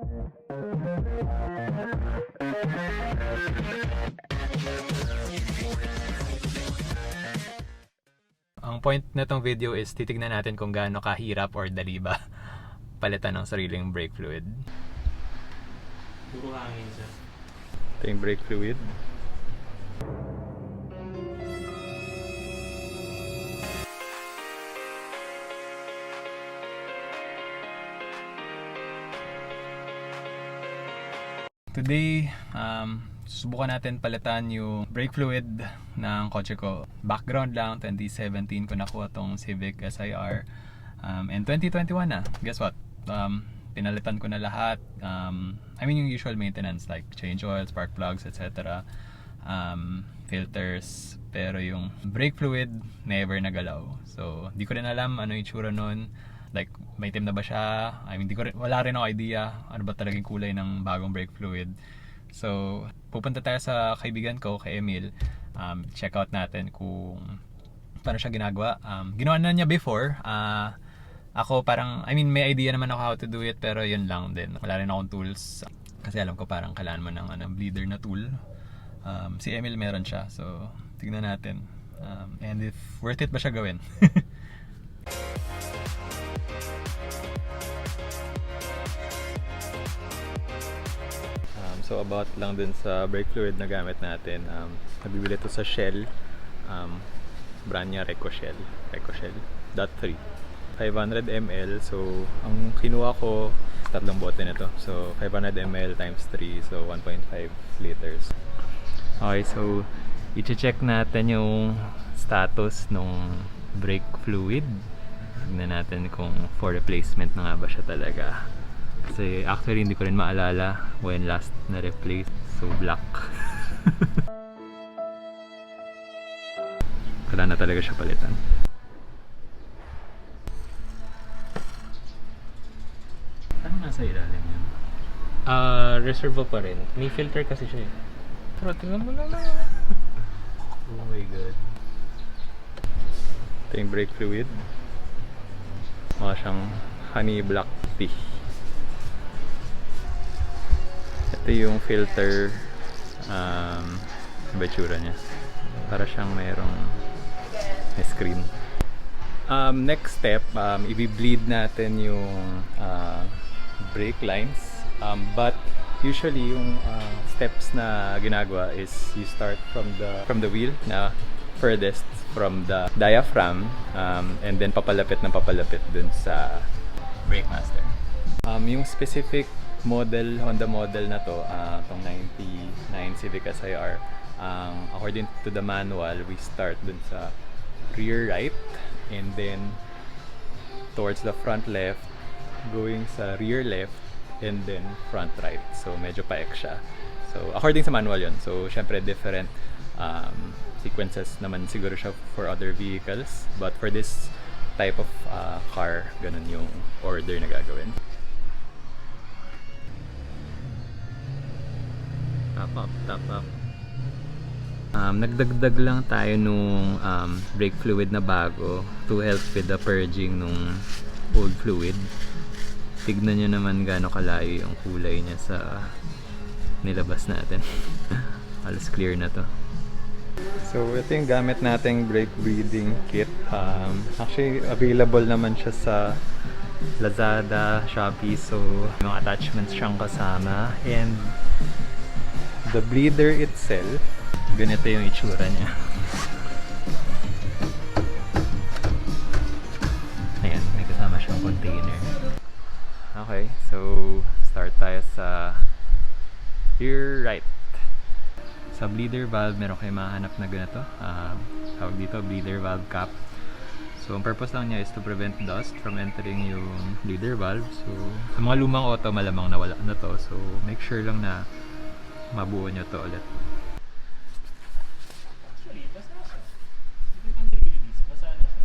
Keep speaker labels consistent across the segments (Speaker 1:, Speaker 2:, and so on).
Speaker 1: Ang point na tong video is titignan natin kung gaano kahirap or dali ba palitan ng sariling brake fluid.
Speaker 2: Puro hangin siya.
Speaker 1: Ito yung brake fluid. Today, susubukan natin palitan yung brake fluid ng kotse ko. Background lang, 2017 ko nakuha tong Civic SiR. And 2021 na. Guess what? Pinalitan ko na lahat. I mean yung usual maintenance like change oil, spark plugs, etc. Filters. Pero yung brake fluid, never nagalaw. So, di ko rin alam ano yung itsura nun. Like, may itim na ba siya? I mean, wala rin ako idea ano ba talagang kulay ng bagong brake fluid. So, pupunta tayo sa kaibigan ko, kay Emil. Check out natin kung paano siya ginagawa. Ginawa na niya before. Ako parang, I mean, may idea naman ako how to do it, pero yun lang din. Wala rin akong tools. Kasi alam ko parang kailangan mo ng bleeder na tool. Si Emil meron siya. So, tignan natin. And if worth it ba siya gawin. So about lang din sa brake fluid na gamit natin. Nabibili ito sa Shell. Brand niya Reco Shell. .3 500 ml. So ang kinuha ko, tatlong bote nito. So 500 ml times 3. So 1.5 liters. Okay, so i-check natin yung status ng brake fluid. Tignan natin kung for replacement na nga ba siya talaga. Kasi actually hindi ko rin maalala when last na-replace. So black. Kailangan na talaga siya palitan. Ano nasa ilalim yun?
Speaker 2: Reservoir pa rin. May filter kasi siya eh. Pero tingnan mo lang.
Speaker 1: Oh my god. Ito yung brake fluid. Mukha siyang honey black tea. Ito yung filter. Ba itsura niya? Para siyang mayroong screen. Next step, i-bleed natin yung brake lines. But usually yung steps na ginagawa is you start from the wheel na furthest from the diaphragm, and then papalapit dun sa brake master. Yung specific model, Honda model na to, itong 99 Civic SiR, according to the manual, we start dun sa rear right and then towards the front left, going sa rear left and then front right. So medyo paek siya. So according sa manual yun. So syempre different sequences naman siguro siya for other vehicles, but for this type of car, ganun yung order na gagawin. Top up. Nagdagdag lang tayo nung brake fluid na bago to help with the purging nung old fluid. Tignan nyo naman gaano kalayo yung kulay niya sa nilabas natin. Halos clear na to. So ito yung gamit nating brake bleeding kit. Actually available naman siya sa Lazada, Shopee. So yung attachments siyang kasama. And the bleeder itself, ganito yung itsura niya. Ayan, may kasama siyang container. Okay, so start tayo sa rear right. Sa bleeder valve, meron kayo mahanap na ganito. Tawag dito, bleeder valve cap. So ang purpose lang niya is to prevent dust from entering yung bleeder valve. So sa mga lumang auto, malamang nawala na to. So make sure lang na mabuo nyo to ulit.
Speaker 2: Actually, basa siya. Hindi pa nire-release. Basa na siya.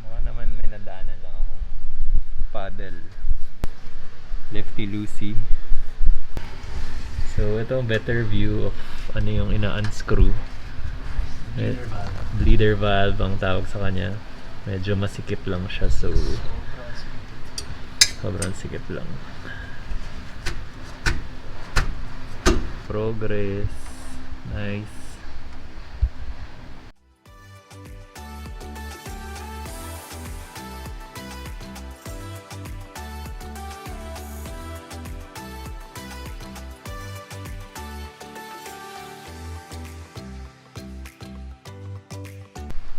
Speaker 1: Mukha naman may nadaanan lang akong paddle. Lefty loosey. So ito ang better view of ano yung ina-unscrew. Bleeder valve ang tawag sa kanya. Medyo masikip lang siya, so sobrang sikip lang. Progress. Nice.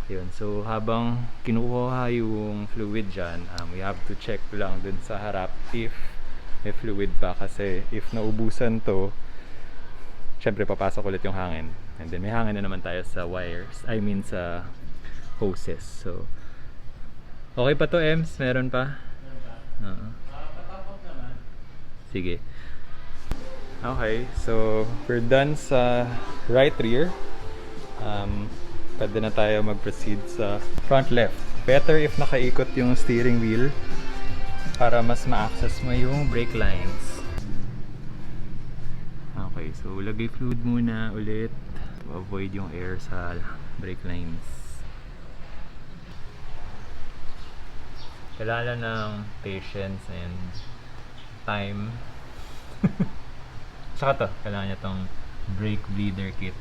Speaker 1: Yun. So habang kinukuha yung fluid dyan, we have to check lang dun sa harap if may fluid pa, kasi if naubusan to, syempre papasok ulit yung hangin, and then may hangin na naman tayo sa wires, I mean sa hoses. So okay pa to, Ems? Meron pa? Sige. Okay, so we're done sa right rear. Pwede na tayo mag-proceed sa front left. Better if nakaikot yung steering wheel para mas ma-access mo yung brake lines. Okay, so lagay fluid muna ulit to avoid yung air sa brake lines. Kailangan ng patience and time. Saka to, kailangan niya tong brake bleeder kit.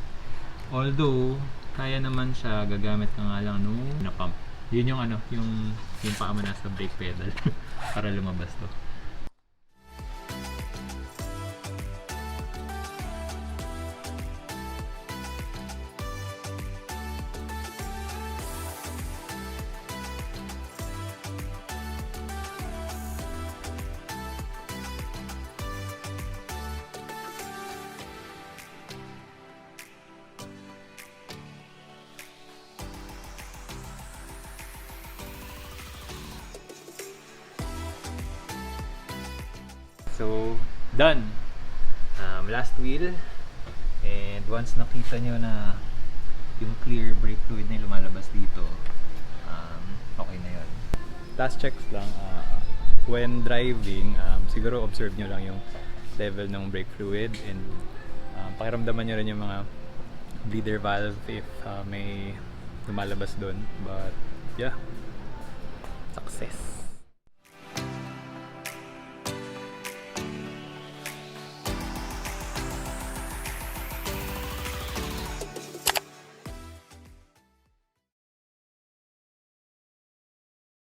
Speaker 1: Although kaya naman siya, gagamit ka nga lang nung na-pump. Yun yung ano, yung paa mo nasa brake pedal para lumabas to. So, done! Last wheel. And once nakita nyo na yung clear brake fluid na yung lumalabas dito, okay na yun. Last checks lang. When driving, siguro observe nyo lang yung level ng brake fluid, and pakiramdaman nyo rin yung mga bleeder valve if may lumalabas doon. But yeah, success!